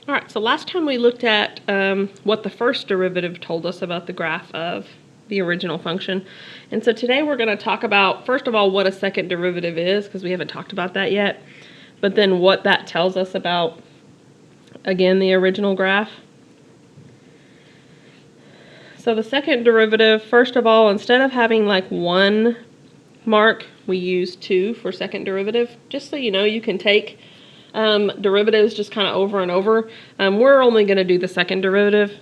All right, so last time we looked at what the first derivative told us about the graph of the original function. And so today we're going to talk about, first of all, what a second derivative is, because we haven't talked about that yet, but then what that tells us about, again, the original graph. So the second derivative, first of all, instead of having like one mark, we use 2 for second derivative. Just so you know, you can take derivatives just kind of over and over. We're only going to do the second derivative.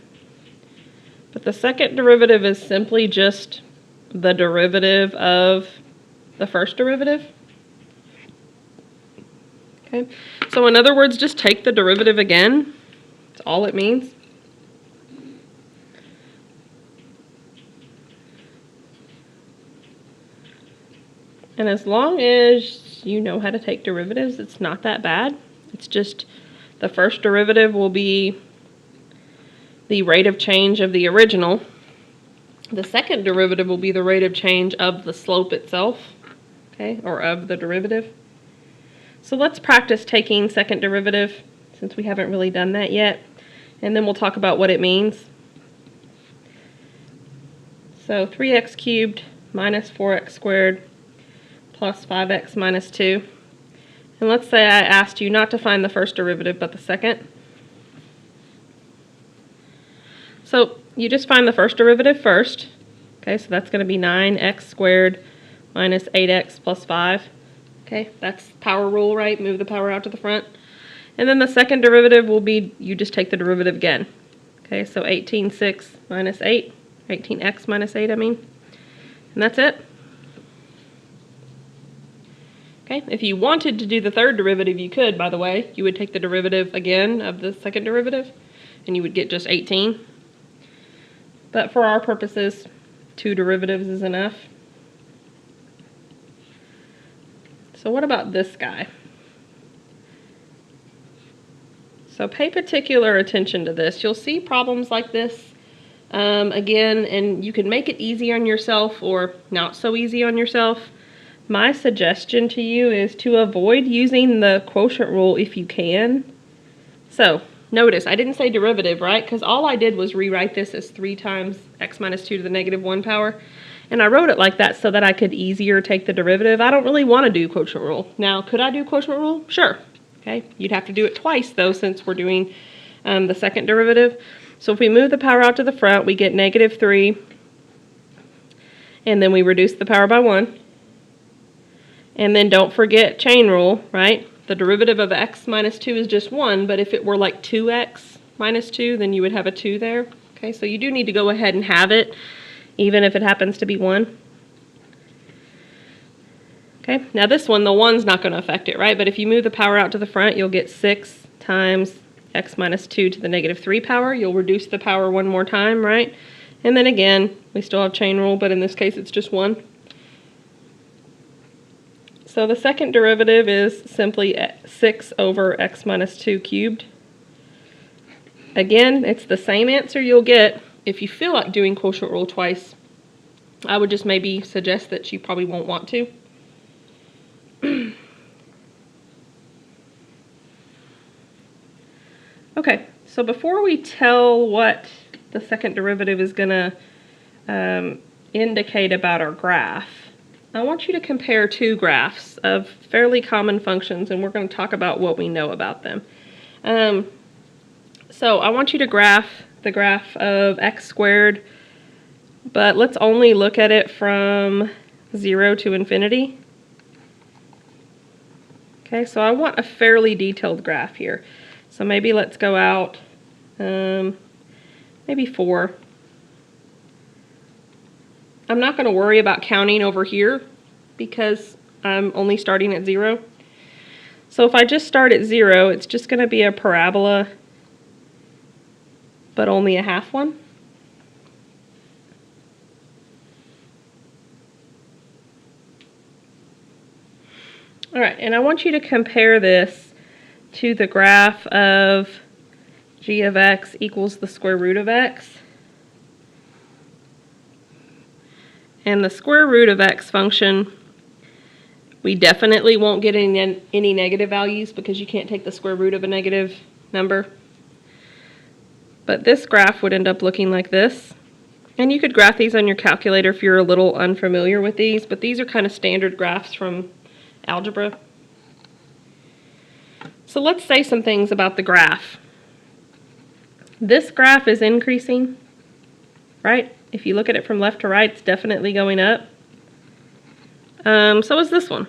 But the second derivative is simply just the derivative of the first derivative. Okay, so in other words, just take the derivative again. That's all it means. And as long as you know how to take derivatives, it's not that bad. It's just the first derivative will be the rate of change of the original. The second derivative will be the rate of change of the slope itself, okay, or of the derivative. So let's practice taking second derivative, since we haven't really done that yet, and then we'll talk about what it means. So 3x cubed minus 4x squared plus 5x minus 2. And let's say I asked you not to find the first derivative, but the second. So you just find the first derivative first. Okay, so that's going to be 9x squared minus 8x plus 5. Okay, that's power rule, right? Move the power out to the front. And then the second derivative will be, you just take the derivative again. Okay, so 18x minus 8, 18x minus 8, I mean. And that's it. Okay, if you wanted to do the third derivative, you could, by the way. You would take the derivative again of the second derivative, and you would get just 18. But for our purposes, 2 derivatives is enough. So what about this guy? So pay particular attention to this. You'll see problems like this again, and you can make it easy on yourself or not so easy on yourself. My suggestion to you is to avoid using the quotient rule if you can. So notice, I didn't say derivative, right? Because all I did was rewrite this as 3 times x minus 2 to the negative 1 power. And I wrote it like that so that I could easier take the derivative. I don't really want to do quotient rule. Now, could I do quotient rule? Sure. Okay, you'd have to do it twice, though, since we're doing the second derivative. So if we move the power out to the front, we get negative 3. And then we reduce the power by 1. And then don't forget chain rule, right? The derivative of x minus 2 is just 1, but if it were like 2x minus 2, then you would have a 2 there. Okay, so you do need to go ahead and have it, even if it happens to be 1. Okay, now this one, the 1's not going to affect it, right? But if you move the power out to the front, you'll get 6 times x minus 2 to the negative 3 power. You'll reduce the power one more time, right? And then again, we still have chain rule, but in this case it's just 1. So the second derivative is simply 6 over x minus 2 cubed. Again, it's the same answer you'll get if you feel like doing quotient rule twice. I would just maybe suggest that you probably won't want to. Okay, so before we tell what the second derivative is going to indicate about our graph, I want you to compare 2 graphs of fairly common functions, and we're going to talk about what we know about them. So I want you to graph the graph of x squared, but let's only look at it from 0 to infinity. Okay, so I want a fairly detailed graph here. So maybe let's go out, maybe 4. I'm not going to worry about counting over here because I'm only starting at 0. So if I just start at 0, it's just going to be a parabola, but only a half one. All right, and I want you to compare this to the graph of g of x equals the square root of x. And the square root of x function, we definitely won't get any negative values because you can't take the square root of a negative number. But this graph would end up looking like this. And you could graph these on your calculator if you're a little unfamiliar with these, but these are kind of standard graphs from algebra. So let's say some things about the graph. This graph is increasing, right? If you look at it from left to right, it's definitely going up. So is this one.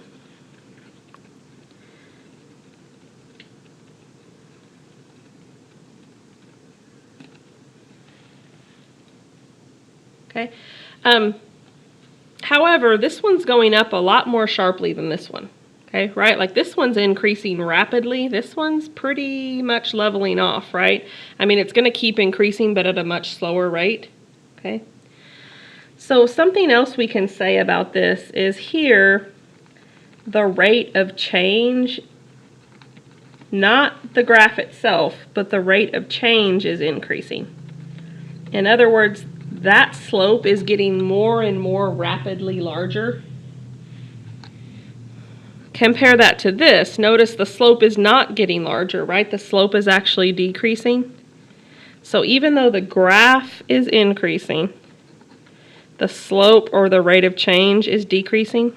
Okay. However, this one's going up a lot more sharply than this one. Okay, right? Like this one's increasing rapidly. This one's pretty much leveling off, right? I mean, it's going to keep increasing, but at a much slower rate. Okay. So something else we can say about this is here, the rate of change, not the graph itself, but the rate of change is increasing. In other words, that slope is getting more and more rapidly larger. Compare that to this. Notice the slope is not getting larger, right? The slope is actually decreasing. So even though the graph is increasing, the slope or the rate of change is decreasing.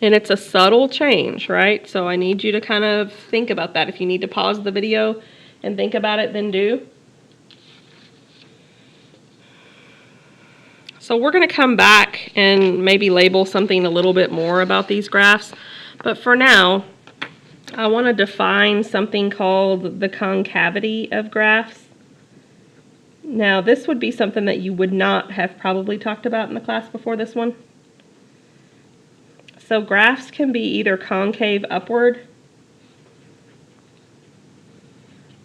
And it's a subtle change, right? So I need you to kind of think about that. If you need to pause the video and think about it, then do. So we're going to come back and maybe label something a little bit more about these graphs. But for now, I want to define something called the concavity of graphs. Now, this would be something that you would not have probably talked about in the class before this one. So graphs can be either concave upward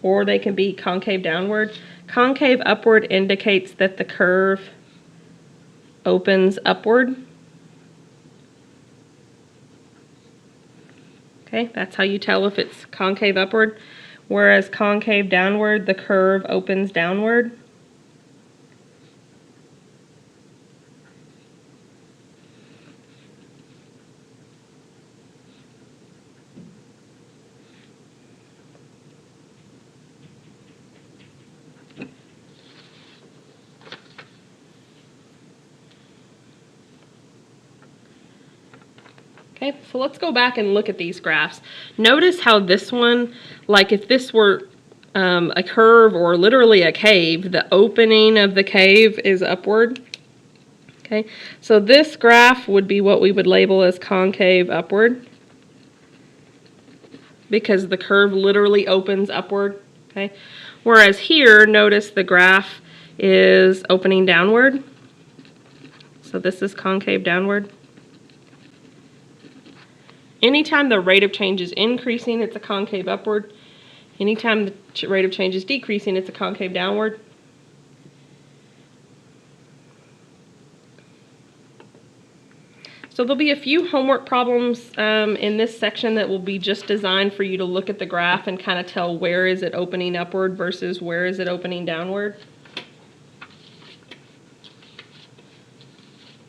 or they can be concave downward. Concave upward indicates that the curve opens upward. Okay, that's how you tell if it's concave upward. Whereas concave downward, the curve opens downward. Okay, so let's go back and look at these graphs. Notice how this one, like if this were a curve or literally a cave, the opening of the cave is upward. Okay, so this graph would be what we would label as concave upward because the curve literally opens upward. Okay, whereas here, notice the graph is opening downward. So this is concave downward. Anytime the rate of change is increasing, it's a concave upward. Anytime the rate of change is decreasing, it's a concave downward. So there'll be a few homework problems in this section that will be just designed for you to look at the graph and kind of tell where is it opening upward versus where is it opening downward.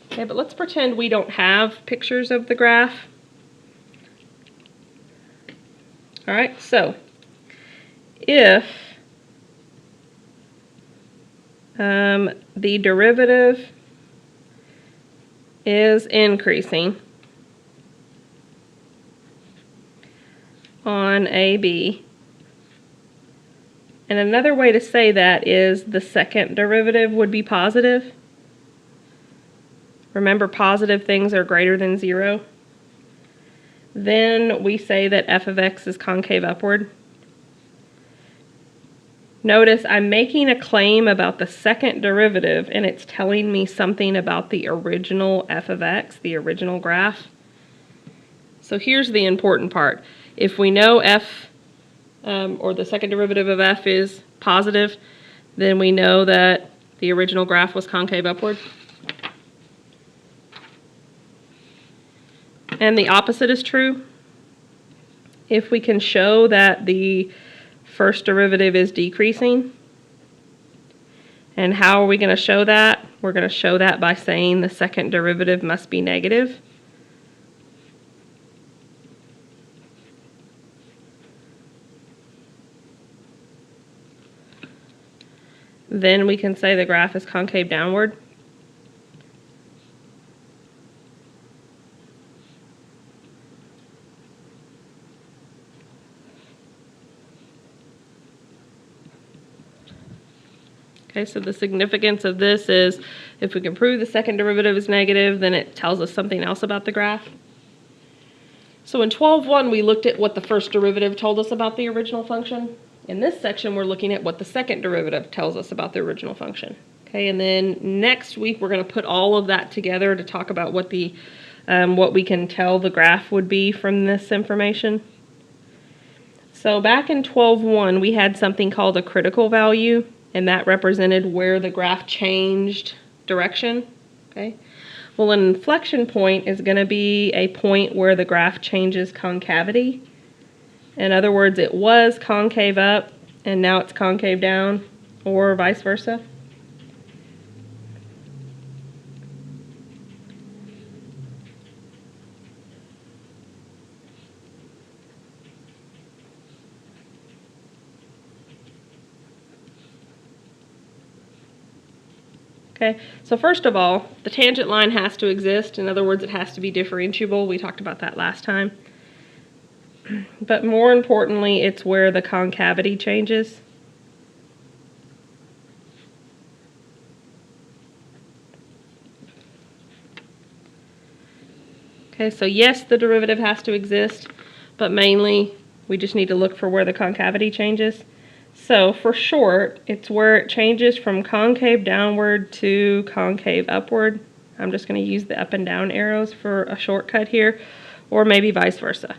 Okay, but let's pretend we don't have pictures of the graph. All right, so if the derivative is increasing on AB, and another way to say that is the second derivative would be positive. Remember, positive things are greater than 0. Then we say that f of x is concave upward. Notice I'm making a claim about the second derivative and it's telling me something about the original f of x, the original graph. So here's the important part. If we know f, or the second derivative of f is positive, then we know that the original graph was concave upward. And the opposite is true. If we can show that the first derivative is decreasing, and how are we going to show that? We're going to show that by saying the second derivative must be negative. then we can say the graph is concave downward. Okay, so the significance of this is if we can prove the second derivative is negative, then it tells us something else about the graph. So in 12.1, we looked at what the first derivative told us about the original function. In this section, we're looking at what the second derivative tells us about the original function. Okay, and then next week, we're going to put all of that together to talk about what we can tell the graph would be from this information. So back in 12.1, we had something called a critical value, and that represented where the graph changed direction. Okay. Well, an inflection point is going to be a point where the graph changes concavity. In other words, it was concave up and now it's concave down, or vice versa. Okay, so first of all, the tangent line has to exist. In other words, it has to be differentiable. We talked about that last time. But more importantly, it's where the concavity changes. Okay, so yes, the derivative has to exist, but mainly we just need to look for where the concavity changes. So for short, it's where it changes from concave downward to concave upward. I'm just going to use the up and down arrows for a shortcut here, or maybe vice versa.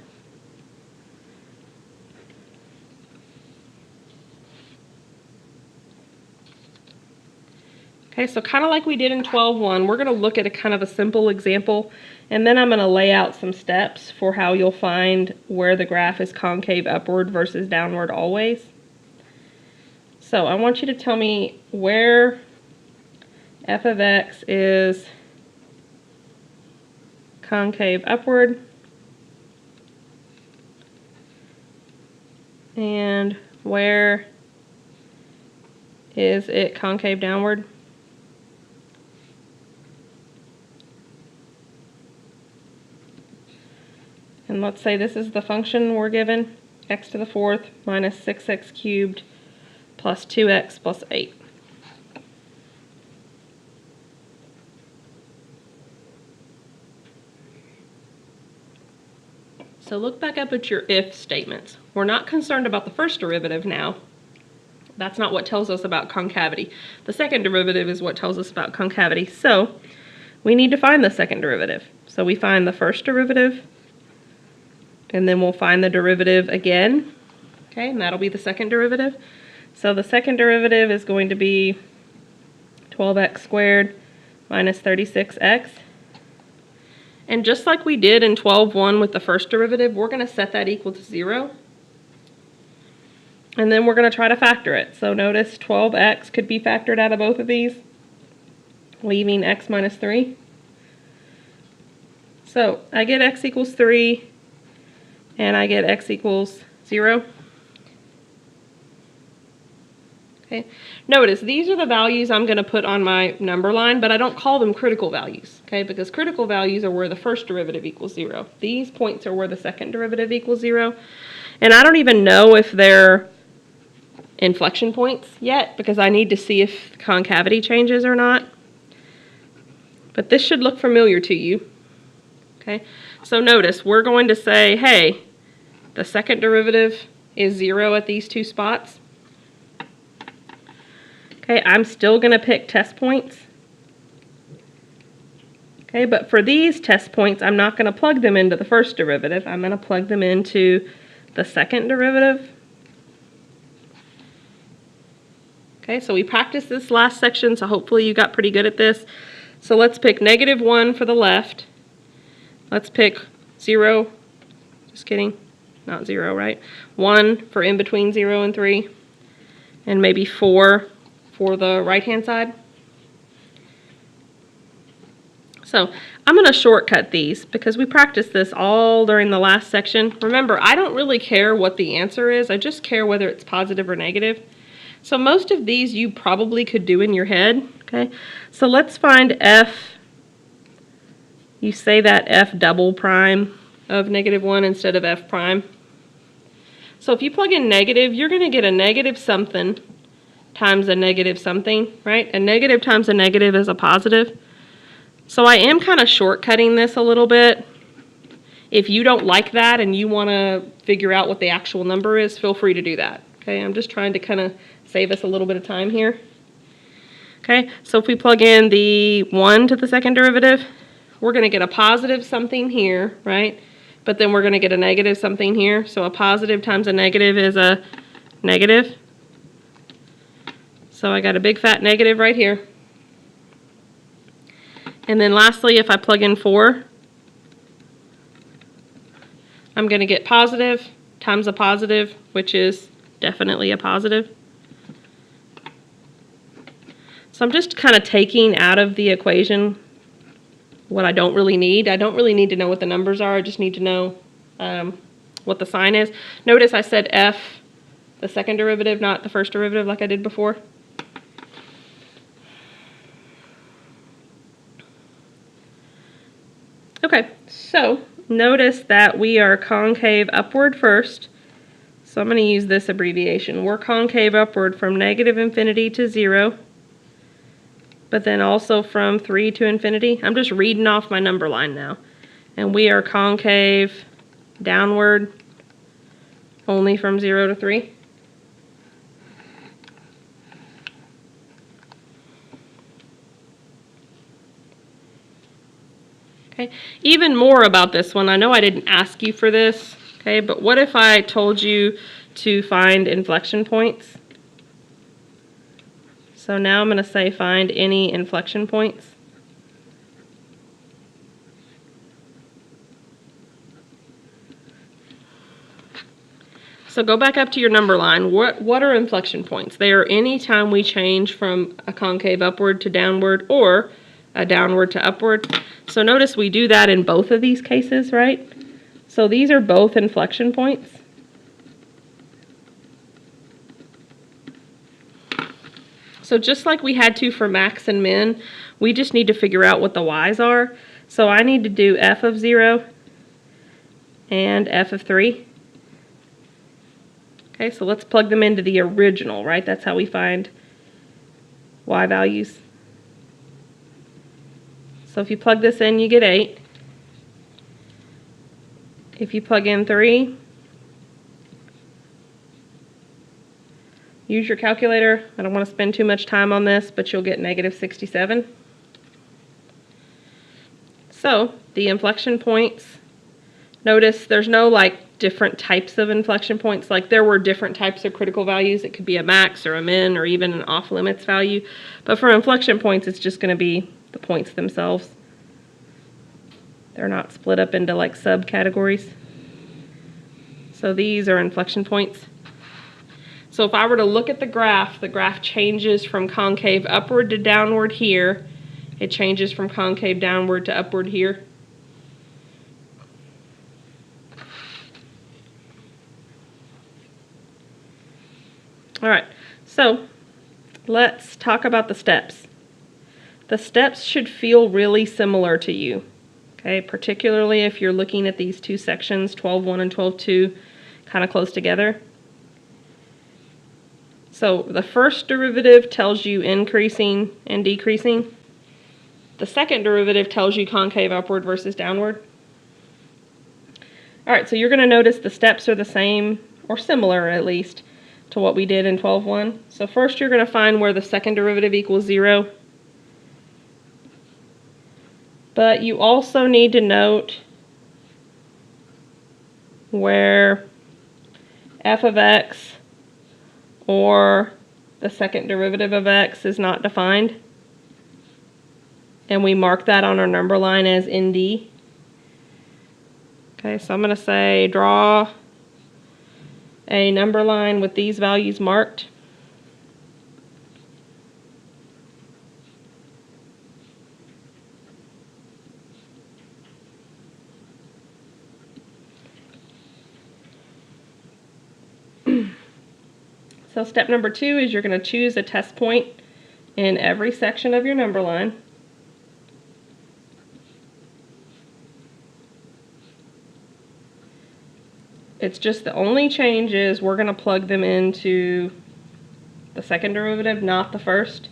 Okay, so kind of like we did in 12.1, we're going to look at a kind of a simple example, and then I'm going to lay out some steps for how you'll find where the graph is concave upward versus downward always. So I want you to tell me where f of x is concave upward and where is it concave downward. And let's say this is the function we're given, x to the fourth minus 6x cubed plus 2x plus 8. So look back up at your if statements. We're not concerned about the first derivative now. That's not what tells us about concavity. The second derivative is what tells us about concavity. So we need to find the second derivative. So we find the first derivative, and then we'll find the derivative again. Okay, and that'll be the second derivative. So the second derivative is going to be 12x squared minus 36x. And just like we did in 12.1 with the first derivative, we're going to set that equal to 0. And then we're going to try to factor it. So notice 12x could be factored out of both of these, leaving x minus 3. So I get x equals 3, and I get x equals 0. Okay. Notice these are the values I'm going to put on my number line, but I don't call them critical values, okay? Because critical values are where the first derivative equals 0. These points are where the second derivative equals 0. And I don't even know if they're inflection points yet, because I need to see if concavity changes or not. But this should look familiar to you, okay? So notice we're going to say, hey, the second derivative is 0 at these two spots. Okay, I'm still going to pick test points. Okay, but for these test points, I'm not going to plug them into the first derivative. I'm going to plug them into the second derivative. Okay, so we practiced this last section, so hopefully you got pretty good at this. So let's pick -1 for the left. Let's pick 0. Just kidding. Not 0, right? 1 for in between 0 and 3. And maybe 4 for the right-hand side. So I'm going to shortcut these because we practiced this all during the last section. Remember, I don't really care what the answer is. I just care whether it's positive or negative. So most of these you probably could do in your head, okay? So let's find f. You say that f double prime of -1 instead of f prime. So if you plug in negative, you're going to get a negative something times a negative something, right? A negative times a negative is a positive. So I am kind of shortcutting this a little bit. If you don't like that and you want to figure out what the actual number is, feel free to do that. Okay, I'm just trying to kind of save us a little bit of time here. Okay, so if we plug in the 1 to the second derivative, we're going to get a positive something here, right? But then we're going to get a negative something here. So a positive times a negative is a negative. So I got a big fat negative right here. And then lastly, if I plug in 4, I'm going to get positive times a positive, which is definitely a positive. So I'm just kind of taking out of the equation what I don't really need. I don't really need to know what the numbers are. I just need to know what the sign is. Notice I said f, the second derivative, not the first derivative like I did before. Okay, so notice that we are concave upward first. So I'm going to use this abbreviation. We're concave upward from -infinity to 0, but then also from 3 to infinity. I'm just reading off my number line now. And we are concave downward only from 0 to 3. Okay, even more about this one. I know I didn't ask you for this, okay, but what if I told you to find inflection points? So now I'm going to say find any inflection points. So go back up to your number line. What are inflection points? They are any time we change from a concave upward to downward or a downward to upward. So notice we do that in both of these cases, right? So these are both inflection points. So just like we had to for max and min, we just need to figure out what the y's are. So I need to do f of 0 and f of 3. Okay, so let's plug them into the original, right? That's how we find y values. So if you plug this in, you get 8. If you plug in 3, use your calculator. I don't want to spend too much time on this, but you'll get -67. So the inflection points, notice there's no like different types of inflection points. Like there were different types of critical values. It could be a max or a min or even an off limits value. But for inflection points, it's just going to be the points themselves. They're not split up into like subcategories. So these are inflection points. So if I were to look at the graph changes from concave upward to downward here. It changes from concave downward to upward here. All right, so let's talk about the steps. The steps should feel really similar to you, okay? Particularly if you're looking at these two sections, 12.1 and 12.2, kind of close together. So the first derivative tells you increasing and decreasing. The second derivative tells you concave upward versus downward. All right, so you're going to notice the steps are the same, or similar at least, to what we did in 12.1. So first you're going to find where the second derivative equals 0. But you also need to note where f of x or the second derivative of x is not defined. And we mark that on our number line as ND. Okay, so I'm going to say draw a number line with these values marked. So step number 2 is you're going to choose a test point in every section of your number line. It's just the only change is we're going to plug them into the second derivative, not the first.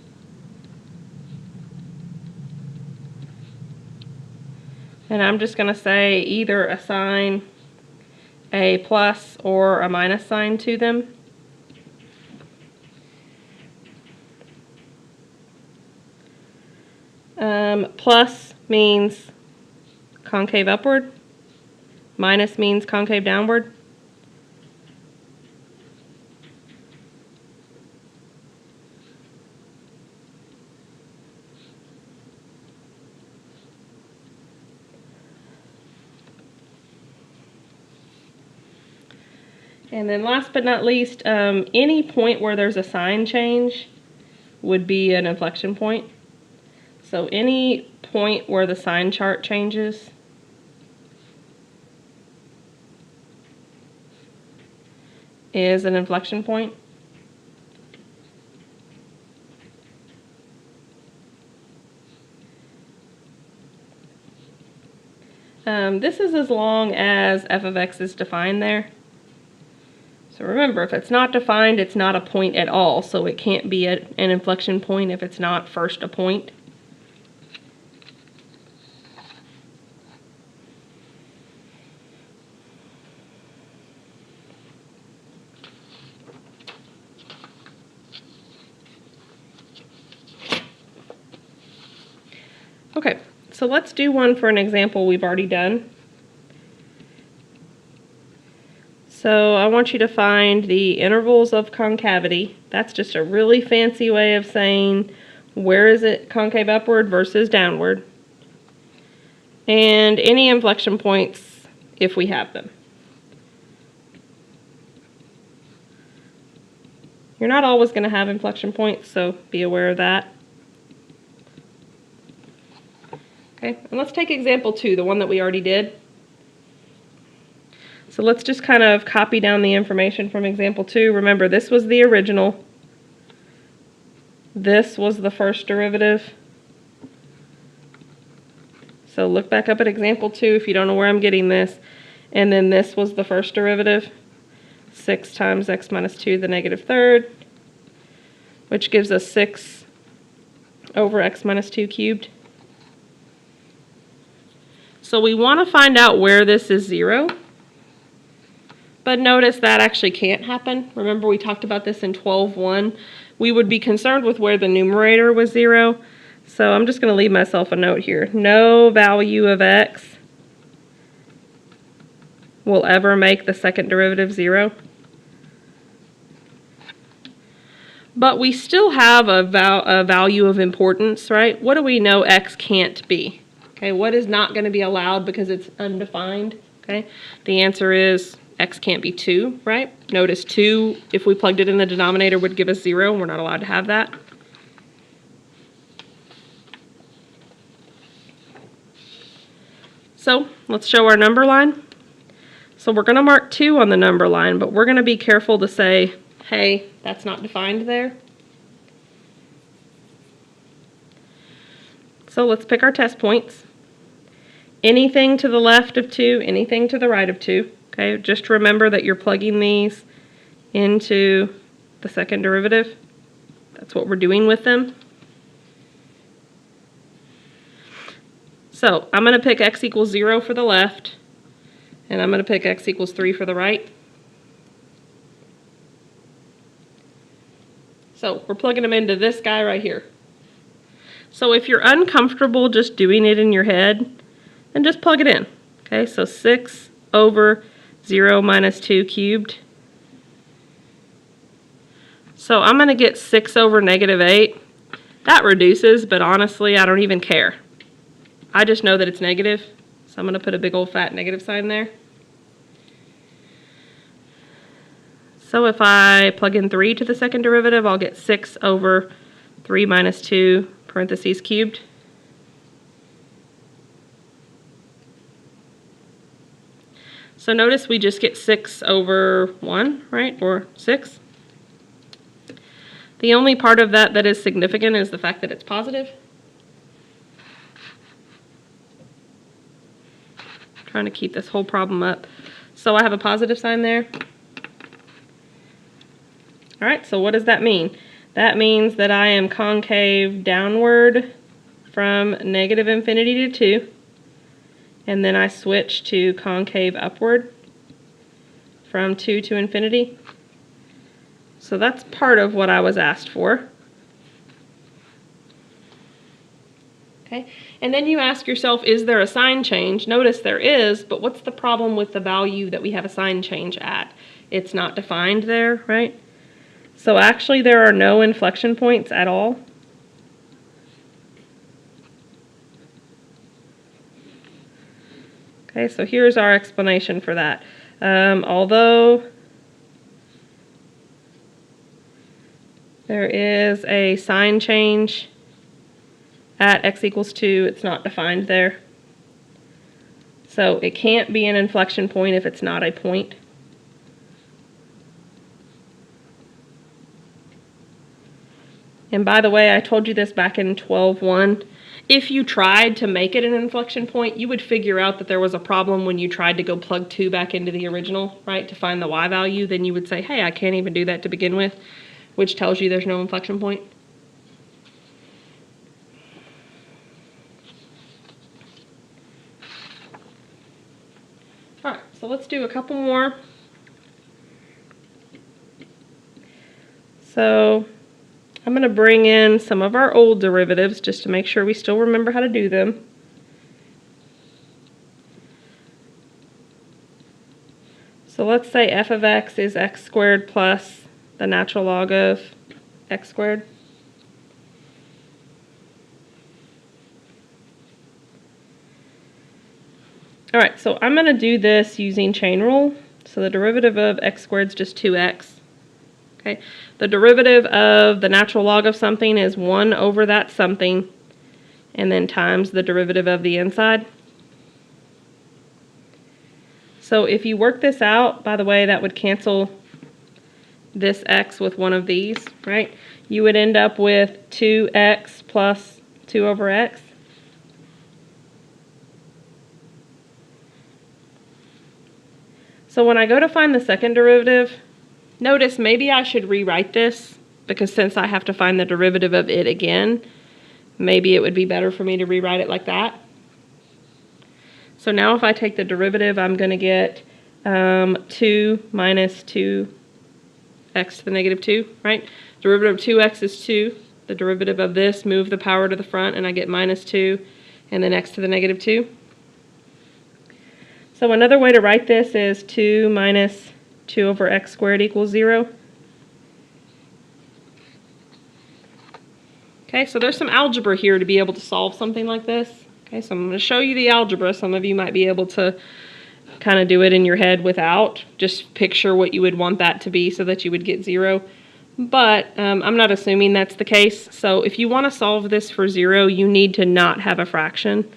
And I'm just going to say either assign a plus or a minus sign to them. Plus means concave upward. Minus means concave downward. And then last but not least, any point where there's a sign change would be an inflection point. So any point where the sign chart changes is an inflection point. This is as long as f of x is defined there. So remember, if it's not defined, it's not a point at all, so it can't be an inflection point if it's not first a point. Okay, so let's do one for an example we've already done. So I want you to find the intervals of concavity. That's just a really fancy way of saying where is it concave upward versus downward. And any inflection points if we have them. You're not always going to have inflection points, so be aware of that. Okay, and let's take example 2, the one that we already did. So let's just kind of copy down the information from example 2. Remember, this was the original. This was the first derivative. So look back up at example 2 if you don't know where I'm getting this. And then this was the first derivative. 6 times x minus 2 to the negative third, which gives us 6 over x minus 2 cubed. So we want to find out where this is 0. But notice that actually can't happen. Remember we talked about this in 12.1. We would be concerned with where the numerator was 0. So I'm just going to leave myself a note here. No value of x will ever make the second derivative 0. But we still have a value of importance, right? What do we know x can't be? Okay, what is not going to be allowed because it's undefined? Okay, the answer is x can't be 2, right? Notice 2, if we plugged it in the denominator, would give us 0, and we're not allowed to have that. So let's show our number line. So we're going to mark 2 on the number line, but we're going to be careful to say, hey, that's not defined there. So let's pick our test points. Anything to the left of 2, anything to the right of 2. Okay, just remember that you're plugging these into the second derivative. That's what we're doing with them. So I'm going to pick x equals 0 for the left, and I'm going to pick x equals 3 for the right. So we're plugging them into this guy right here. So if you're uncomfortable just doing it in your head, then just plug it in. Okay, so 6 over 0 minus 2 cubed. So I'm going to get 6 over negative 8. That reduces, but honestly, I don't even care. I just know that it's negative, so I'm going to put a big old fat negative sign there. So if I plug in 3 to the second derivative, I'll get 6 over 3 minus 2 parentheses cubed. So notice we just get 6 over 1, right, or 6. The only part of that that is significant is the fact that it's positive. I'm trying to keep this whole problem up. So I have a positive sign there. All right, so what does that mean? That means that I am concave downward from negative infinity to 2, and then I switch to concave upward from 2 to infinity. So that's part of what I was asked for. Okay, and then you ask yourself, is there a sign change? Notice there is, but what's the problem with the value that we have a sign change at? It's not defined there, right? So actually there are no inflection points at all. Okay, so here's our explanation for that. Although there is a sign change at x equals 2, it's not defined there. So it can't be an inflection point if it's not a point. And by the way, I told you this back in 12.1. If you tried to make it an inflection point, you would figure out that there was a problem when you tried to go plug 2 back into the original, right, to find the y value. Then you would say, hey, I can't even do that to begin with, which tells you there's no inflection point. All right, so let's do a couple more. So I'm going to bring in some of our old derivatives just to make sure we still remember how to do them. So let's say f of x is x squared plus the natural log of x squared. All right, so I'm going to do this using chain rule. So the derivative of x squared is just 2x. Okay, the derivative of the natural log of something is 1 over that something, and then times the derivative of the inside. So if you work this out, by the way, that would cancel this x with one of these, right? You would end up with 2x plus 2 over x. So when I go to find the second derivative, notice maybe I should rewrite this, because since I have to find the derivative of it again, maybe it would be better for me to rewrite it like that. So now if I take the derivative, I'm going to get 2 minus 2x to the negative 2, right? Derivative of 2x is 2. The derivative of this, move the power to the front, and I get minus 2, and then x to the negative 2. So another way to write this is 2 minus 2 over x squared equals 0. Okay, so there's some algebra here to be able to solve something like this. Okay, so I'm going to show you the algebra. Some of you might be able to kind of do it in your head without. Just picture what you would want that to be so that you would get 0. But I'm not assuming that's the case. So if you want to solve this for 0, you need to not have a fraction.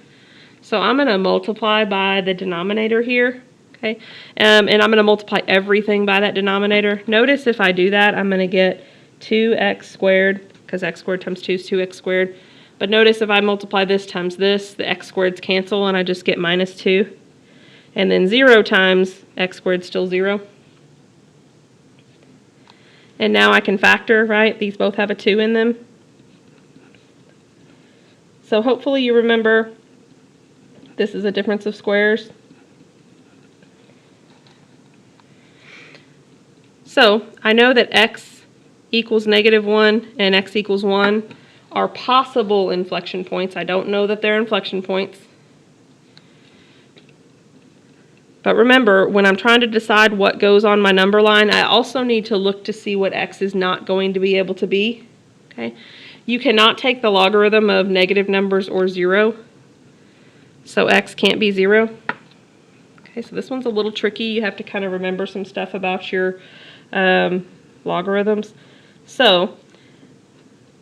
So I'm going to multiply by the denominator here. Okay, and I'm going to multiply everything by that denominator. Notice if I do that, I'm going to get 2x squared, because x squared times 2 is 2x squared. But notice if I multiply this times this, the x squareds cancel, and I just get minus 2. And then 0 times x squared is still 0. And now I can factor, right? These both have a 2 in them. So hopefully you remember this is a difference of squares. So I know that x equals -1 and x equals 1 are possible inflection points. I don't know that they're inflection points. But remember, when I'm trying to decide what goes on my number line, I also need to look to see what x is not going to be able to be. Okay? You cannot take the logarithm of negative numbers or 0. So x can't be 0. Okay, so this one's a little tricky. You have to kind of remember some stuff about your logarithms. So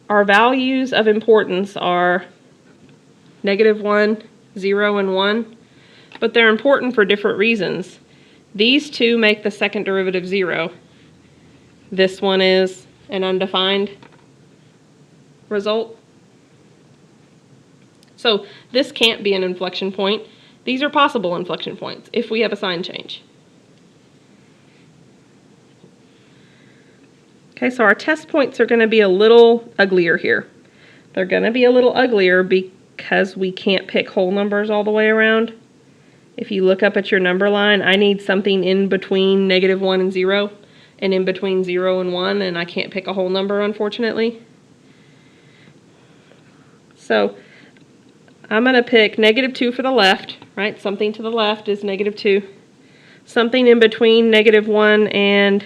our values of importance are -1, 0, and 1. But they're important for different reasons. These two make the second derivative 0. This one is an undefined. result. So this can't be an inflection point. These are possible inflection points if we have a sign change. Okay, so our test points are going to be a little uglier here. They're going to be a little uglier because we can't pick whole numbers all the way around. If you look up at your number line, I need something in between -1 and 0, and in between 0 and 1, and I can't pick a whole number, unfortunately. So I'm going to pick -2 for the left, right? Something to the left is -2. Something in between -1 and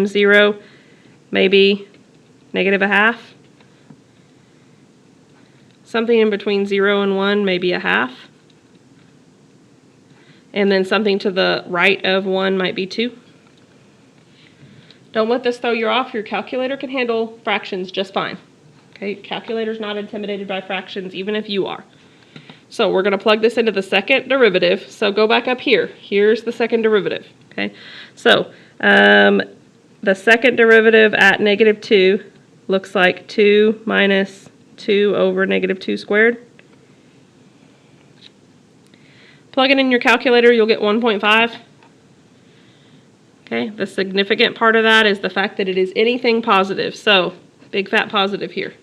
0, maybe -1/2. Something in between 0 and 1, maybe 1/2. And then something to the right of 1 might be 2. Don't let this throw you off. Your calculator can handle fractions just fine. Okay, calculator's not intimidated by fractions, even if you are. So we're going to plug this into the second derivative. So go back up here. Here's the second derivative. Okay, so the second derivative at -2 looks like 2 minus 2 over -2 squared. Plug it in your calculator, you'll get 1.5. Okay, the significant part of that is the fact that it is anything positive. So, big fat positive here.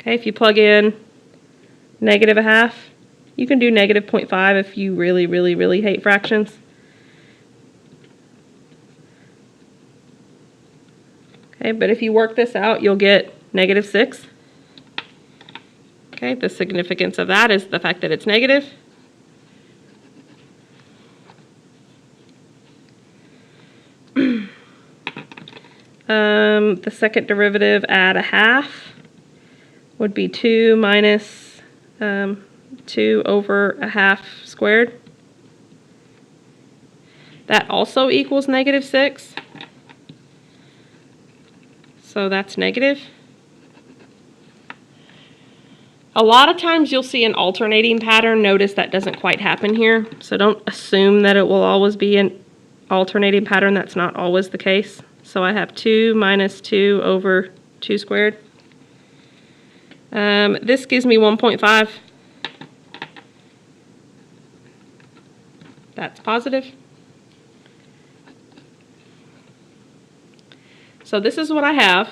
Okay, if you plug in -1/2, you can do -0.5 if you really, really, really hate fractions. Okay, but if you work this out, you'll get -6. Okay, the significance of that is the fact that it's negative. The second derivative at 1/2 would be 2 minus 2 over 1/2 squared. That also equals -6. So that's negative. A lot of times you'll see an alternating pattern. Notice that doesn't quite happen here. So don't assume that it will always be an alternating pattern. That's not always the case. So I have 2 minus 2 over 2 squared. This gives me 1.5. That's positive. So this is what I have.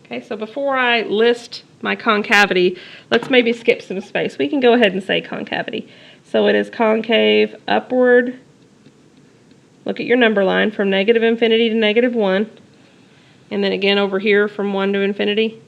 Okay, so before I list my concavity, let's maybe skip some space. We can go ahead and say concavity. So it is concave upward. Look at your number line from -∞ to -1. And then again over here from 1 to infinity.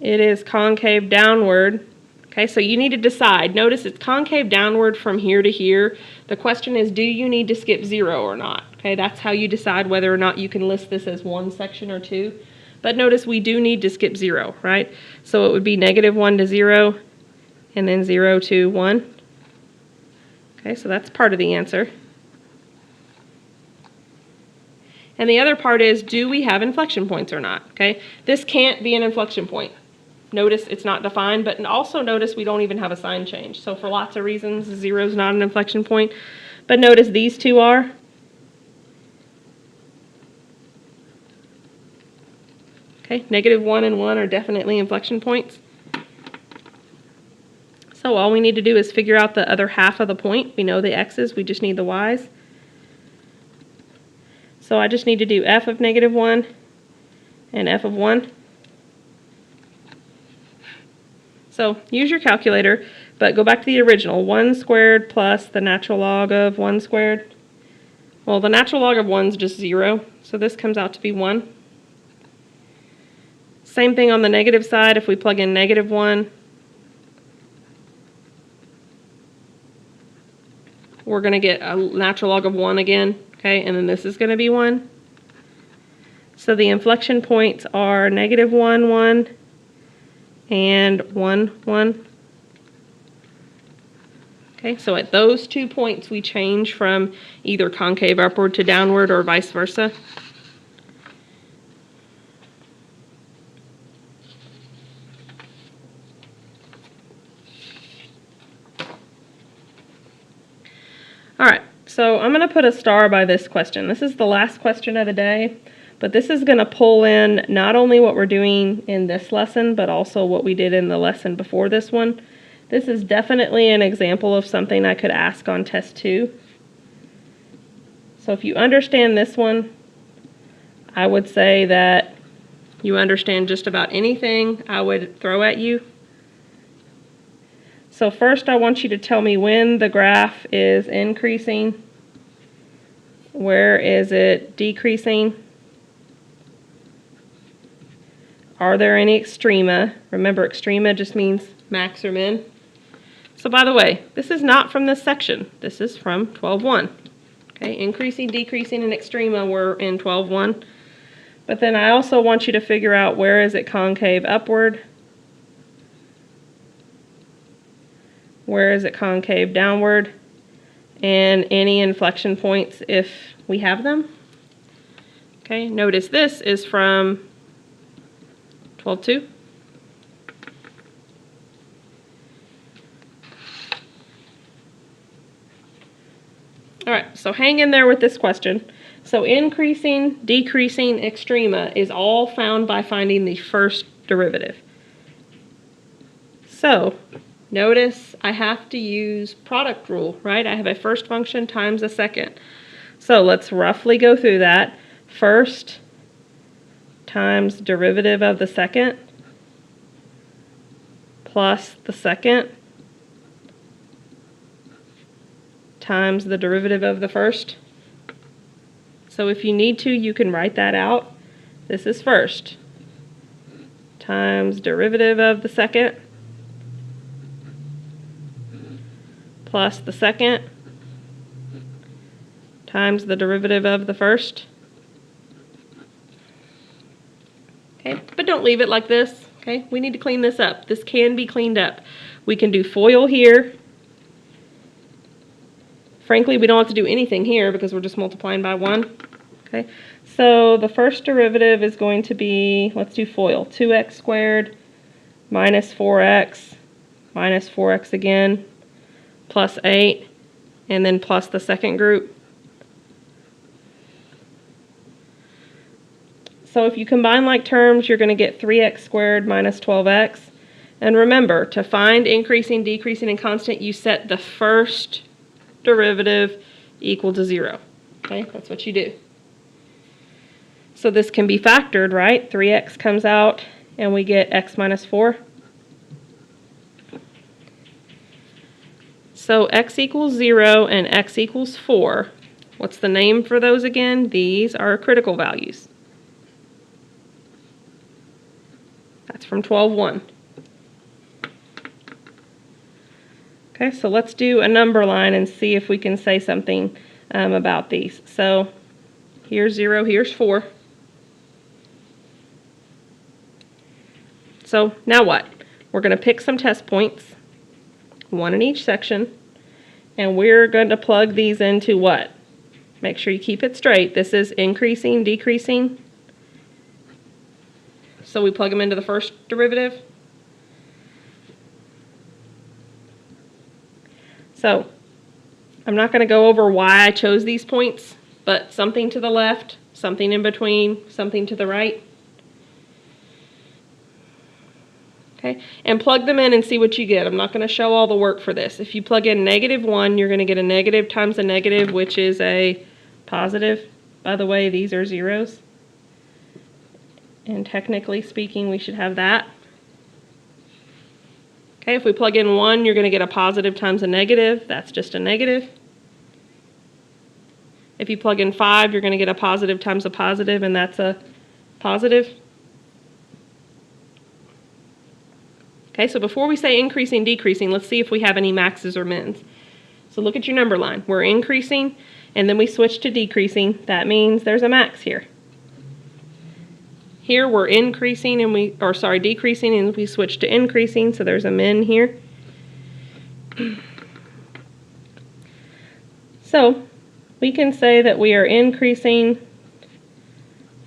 It is concave downward. Okay, so you need to decide. Notice it's concave downward from here to here. The question is, do you need to skip 0 or not? Okay, that's how you decide whether or not you can list this as one section or two. But notice we do need to skip 0, right? So it would be -1 to 0, and then 0 to 1. Okay, so that's part of the answer. And the other part is, do we have inflection points or not? Okay, this can't be an inflection point. Notice it's not defined, but also notice we don't even have a sign change. So for lots of reasons, 0 is not an inflection point. But notice these two are. Okay, -1 and 1 are definitely inflection points. So all we need to do is figure out the other half of the point. We know the x's, we just need the y's. So I just need to do f of -1 and f of 1. So use your calculator, but go back to the original. 1 squared plus the natural log of 1 squared. Well, the natural log of 1 is just 0, so this comes out to be 1. Same thing on the negative side. If we plug in -1, we're going to get a natural log of 1 again, okay, and then this is going to be 1. So the inflection points are -1, 1, and 1, 1. Okay, so at those 2 points we change from either concave upward to downward or vice versa. All right, So I'm going to put a star by this question. This is the last question of the day, but this is going to pull in not only what we're doing in this lesson, but also what we did in the lesson before this one. This is definitely an example of something I could ask on test 2. So if you understand this one, I would say that you understand just about anything I would throw at you. So first I want you to tell me when the graph is increasing. Where is it decreasing? Are there any extrema? Remember, extrema just means max or min. So by the way, this is not from this section. This is from 12.1. Okay, increasing, decreasing, and extrema were in 12.1. But then I also want you to figure out where is it concave upward, where is it concave downward, and any inflection points if we have them. Okay, notice this is from 12.2. All right, so hang in there with this question. So increasing, decreasing, extrema is all found by finding the first derivative. So notice I have to use product rule, right? I have a first function times a second. So let's roughly go through that. First times derivative of the second plus the second times the derivative of the first. So if you need to, you can write that out. This is first times derivative of the second plus the second times the derivative of the first. Okay, but don't leave it like this. Okay, we need to clean this up. This can be cleaned up. We can do FOIL here. Frankly, we don't have to do anything here because we're just multiplying by 1. Okay, so the first derivative is going to be, let's do FOIL, 2x squared minus 4x again, plus 8, and then plus the second group. So if you combine like terms, you're going to get 3x squared minus 12x. And remember, to find increasing, decreasing, and constant, you set the first derivative equal to 0. Okay, that's what you do. So this can be factored, right? 3x comes out, and we get x minus 4. So x equals 0 and x equals 4. What's the name for those again? These are critical values. That's from 12.1. Okay, so let's do a number line and see if we can say something about these. So here's 0, here's 4. So now what? We're going to pick some test points, one in each section, and we're going to plug these into what? Make sure you keep it straight. This is increasing, decreasing. So we plug them into the first derivative. So I'm not going to go over why I chose these points, but something to the left, something in between, something to the right. Okay, and plug them in and see what you get. I'm not going to show all the work for this. If you plug in -1, you're going to get a negative times a negative, which is a positive. By the way, these are zeros. And technically speaking, we should have that. Okay, if we plug in 1, you're going to get a positive times a negative. That's just a negative. If you plug in 5, you're going to get a positive times a positive, and that's a positive. Okay, so before we say increasing, decreasing, let's see if we have any maxes or mins. So look at your number line. We're increasing, and then we switch to decreasing. That means there's a max here. Here we're increasing and decreasing and we switch to increasing, so there's a min here. So we can say that we are increasing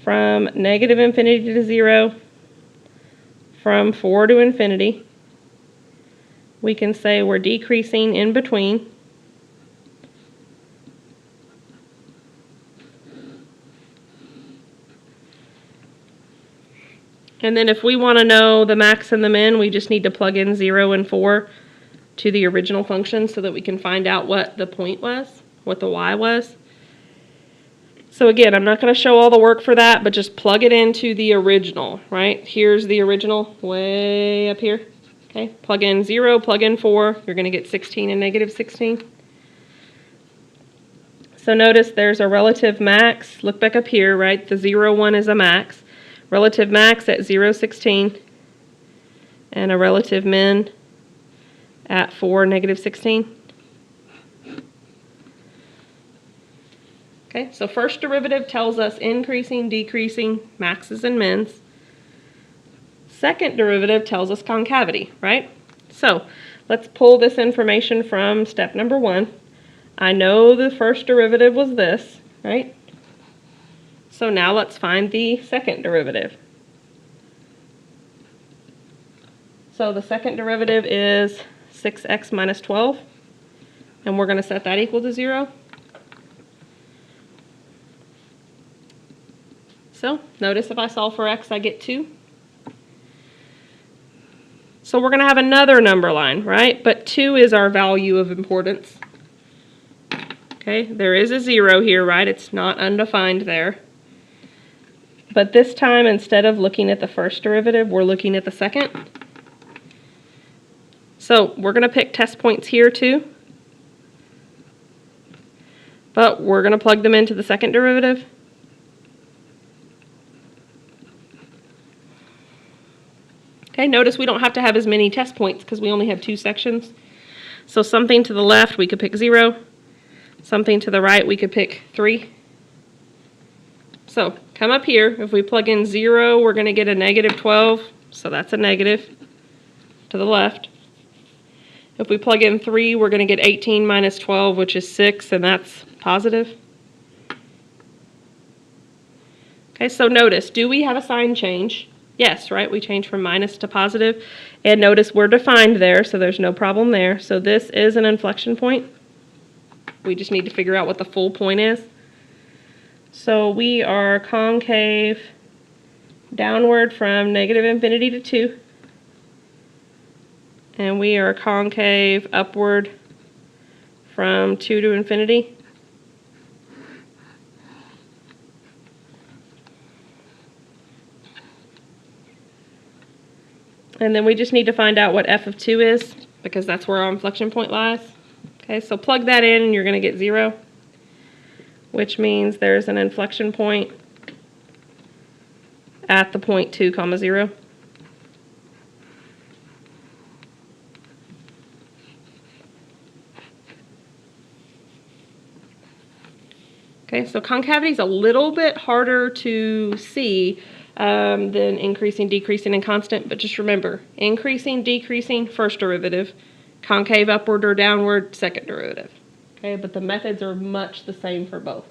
from negative infinity to 0, from 4 to infinity. We can say we're decreasing in between. And then if we want to know the max and the min, we just need to plug in 0 and 4 to the original function so that we can find out what the point was, what the y was. So again, I'm not going to show all the work for that, but just plug it into the original, right? Here's the original way up here. Okay, plug in 0, plug in 4, you're going to get 16 and negative 16. So notice there's a relative max. Look back up here, right? The 0, 1 is a max. Relative max at 0, 16. And a relative min at 4, negative 16. Okay, so first derivative tells us increasing, decreasing, maxes and mins. Second derivative tells us concavity, right? So let's pull this information from step number 1. I know the first derivative was this, right? So now let's find the second derivative. So the second derivative is 6x minus 12, and we're going to set that equal to 0. So notice if I solve for x, I get 2. So we're going to have another number line, right? But 2 is our value of importance. Okay, there is a 0 here, right? It's not undefined there. But this time, instead of looking at the first derivative, we're looking at the second. So we're going to pick test points here too. But we're going to plug them into the second derivative. Okay, notice we don't have to have as many test points because we only have 2 sections. So something to the left, we could pick 0. Something to the right, we could pick 3. So come up here. If we plug in 0, we're going to get a negative 12. So that's a negative to the left. If we plug in 3, we're going to get 18 minus 12, which is 6, and that's positive. Okay, so notice, do we have a sign change? Yes, right? We change from minus to positive. And notice we're defined there, so there's no problem there. So this is an inflection point. We just need to figure out what the full point is. So we are concave downward from negative infinity to 2. And we are concave upward from 2 to infinity. And then we just need to find out what f of 2 is, because that's where our inflection point lies. Okay, so plug that in and you're going to get 0, which means there's an inflection point at the point 2, 0. Okay, so concavity is a little bit harder to see than increasing, decreasing, and constant, but just remember, increasing, decreasing, first derivative, concave upward or downward, second derivative. Okay, but the methods are much the same for both.